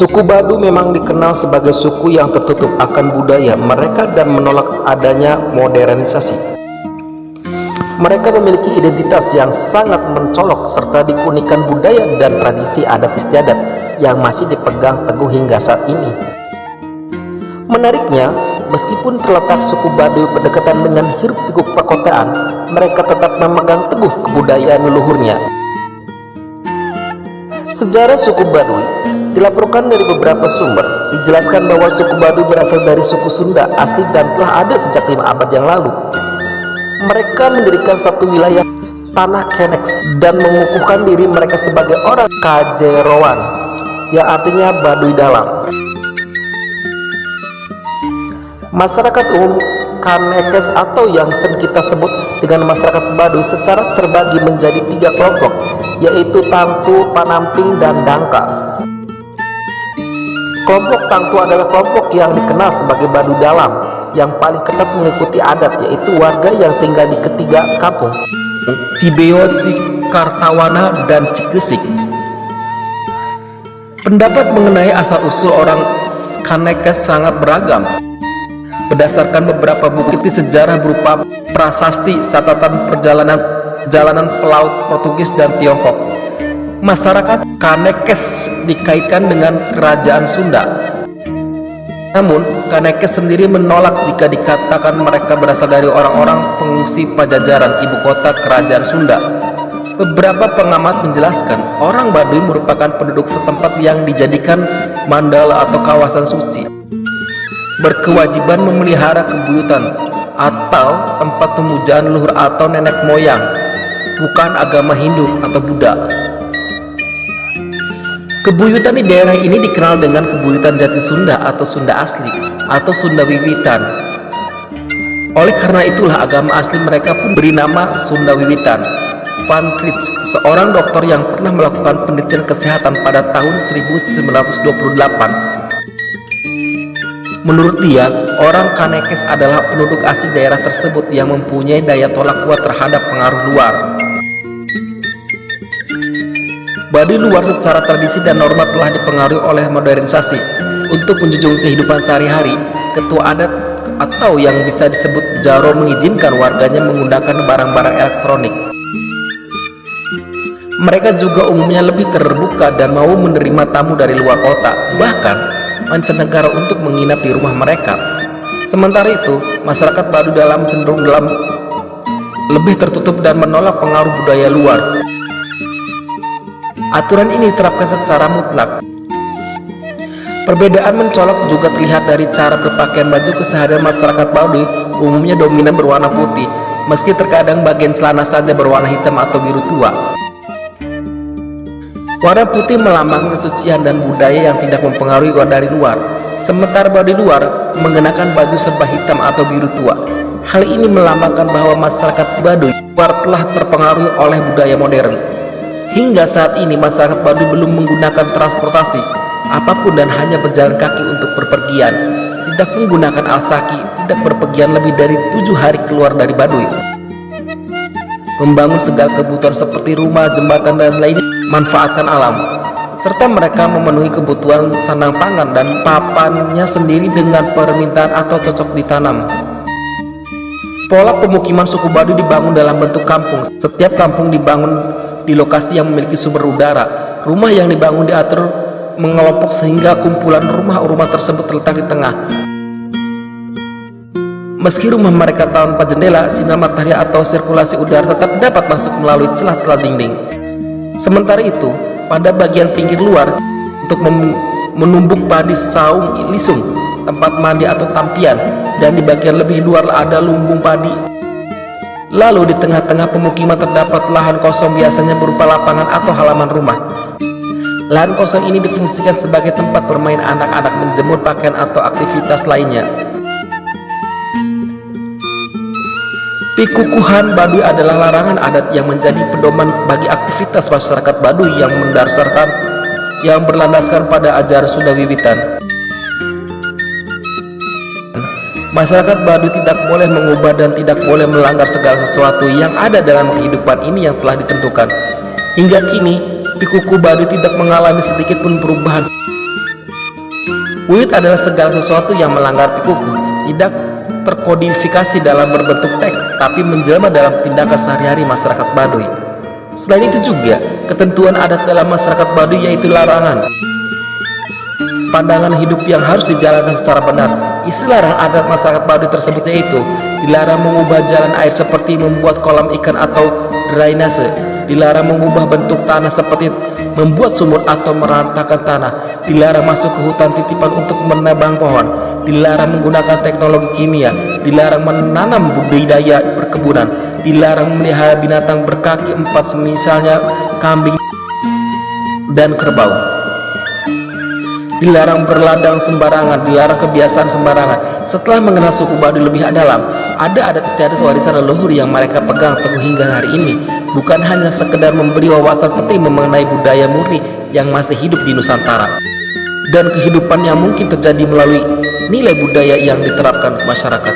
Suku Baduy memang dikenal sebagai suku yang tertutup akan budaya mereka dan menolak adanya modernisasi. Mereka memiliki identitas yang sangat mencolok serta dikeunikan budaya dan tradisi adat istiadat yang masih dipegang teguh hingga saat ini. Menariknya, meskipun terletak suku Baduy berdekatan dengan hiruk-pikuk perkotaan, mereka tetap memegang teguh kebudayaan leluhurnya. Sejarah suku Baduy dilaporkan dari beberapa sumber. Dijelaskan bahwa suku Baduy berasal dari suku Sunda asli dan telah ada sejak 5 abad yang lalu. Mereka mendirikan satu wilayah tanah Keneks dan mengukuhkan diri mereka sebagai orang Kajeroan, yang artinya Baduy dalam. Masyarakat umum Kanekes atau yang sering kita sebut dengan masyarakat Baduy secara terbagi menjadi 3 kelompok, yaitu Tangtu, Panamping, dan Dangka. Kelompok Tangtu adalah kelompok yang dikenal sebagai Baduy dalam, yang paling ketat mengikuti adat, yaitu warga yang tinggal di ketiga kampung, Cibeo, Cikartawana, dan Cikesik. Pendapat mengenai asal-usul orang Kanekes sangat beragam. Berdasarkan beberapa bukti sejarah berupa prasasti, catatan jalanan pelaut Portugis dan Tiongkok, masyarakat Kanekes dikaitkan dengan kerajaan Sunda. Namun, Kanekes sendiri menolak jika dikatakan mereka berasal dari orang-orang pengungsi Pajajaran, ibu kota kerajaan Sunda. Beberapa pengamat menjelaskan, orang Baduy merupakan penduduk setempat yang dijadikan mandala atau kawasan suci, berkewajiban memelihara kebuyutan atau tempat pemujaan leluhur atau nenek moyang, bukan agama Hindu atau Buddha. Kebuyutan di daerah ini dikenal dengan kebuyutan jati Sunda atau Sunda asli atau Sunda Wiwitan. Oleh karena itulah agama asli mereka pun beri nama Sunda Wiwitan. Van Trits, seorang dokter yang pernah melakukan penelitian kesehatan pada tahun 1928, menurut dia, orang Kanekes adalah penduduk asli daerah tersebut yang mempunyai daya tolak kuat terhadap pengaruh luar. Baduy luar secara tradisi dan norma telah dipengaruhi oleh modernisasi. Untuk menjunjung kehidupan sehari-hari, ketua adat atau yang bisa disebut Jaro mengizinkan warganya menggunakan barang-barang elektronik. Mereka juga umumnya lebih terbuka dan mau menerima tamu dari luar kota, bahkan mancanegara untuk menginap di rumah mereka. Sementara itu, masyarakat Baduy dalam cenderung lebih tertutup dan menolak pengaruh budaya luar. Aturan ini diterapkan secara mutlak. Perbedaan mencolok juga terlihat dari cara berpakaian. Baju keseharian masyarakat Baduy umumnya dominan berwarna putih, meski terkadang bagian celana saja berwarna hitam atau biru tua. Warna putih melambangkan kesucian dan budaya yang tidak mempengaruhi dari luar. Sementara Baduy luar mengenakan baju serba hitam atau biru tua. Hal ini melambangkan bahwa masyarakat Baduy luar telah terpengaruhi oleh budaya modern. Hingga saat ini masyarakat Baduy belum menggunakan transportasi apapun dan hanya berjalan kaki untuk berpergian, tidak menggunakan alas kaki, tidak berpergian lebih dari 7 hari keluar dari Baduy. Membangun segala kebutuhan seperti rumah, jembatan, dan lainnya, manfaatkan alam, serta mereka memenuhi kebutuhan sandang pangan dan papannya sendiri dengan permintaan atau cocok ditanam. Pola pemukiman suku Baduy dibangun dalam bentuk kampung. Setiap kampung dibangun di lokasi yang memiliki sumber udara. Rumah yang dibangun diatur mengelompok sehingga kumpulan rumah-rumah tersebut terletak di tengah. Meski rumah mereka tanpa jendela, sinar matahari atau sirkulasi udara tetap dapat masuk melalui celah-celah dinding. Sementara itu, pada bagian pinggir luar, untuk menumbuk padi saung lisung, tempat mandi atau tampian, dan di bagian lebih luar ada lumbung padi. Lalu di tengah-tengah pemukiman terdapat lahan kosong, biasanya berupa lapangan atau halaman rumah. Lahan kosong ini difungsikan sebagai tempat bermain anak-anak, menjemur pakaian atau aktivitas lainnya. Pikukuhan Baduy adalah larangan adat yang menjadi pedoman bagi aktivitas masyarakat Baduy yang berlandaskan pada ajaran Sunda Wiwitan. Masyarakat Baduy tidak boleh mengubah dan tidak boleh melanggar segala sesuatu yang ada dalam kehidupan ini yang telah ditentukan. Hingga kini, Pikuku Baduy tidak mengalami sedikit pun perubahan. Wujud adalah segala sesuatu yang melanggar pikuku, tidak terkodifikasi dalam berbentuk teks, tapi menjelma dalam tindakan sehari-hari masyarakat Baduy. Selain itu juga, ketentuan adat dalam masyarakat Baduy yaitu larangan pandangan hidup yang harus dijalankan secara benar. Isi larang adat masyarakat Baduy tersebut yaitu dilarang mengubah jalan air seperti membuat kolam ikan atau drainase, dilarang mengubah bentuk tanah seperti membuat sumur atau merantahkan tanah, dilarang masuk ke hutan titipan untuk menebang pohon, dilarang menggunakan teknologi kimia, dilarang menanam budidaya perkebunan, dilarang memelihara binatang berkaki empat misalnya kambing dan kerbau, dilarang berladang sembarangan, dilarang kebiasaan sembarangan. Setelah mengenal suku Baduy lebih dalam, ada adat istiadat warisan leluhur yang mereka pegang teguh hingga hari ini, bukan hanya sekedar memberi wawasan penting mengenai budaya murni yang masih hidup di Nusantara dan kehidupan yang mungkin terjadi melalui nilai budaya yang diterapkan masyarakat.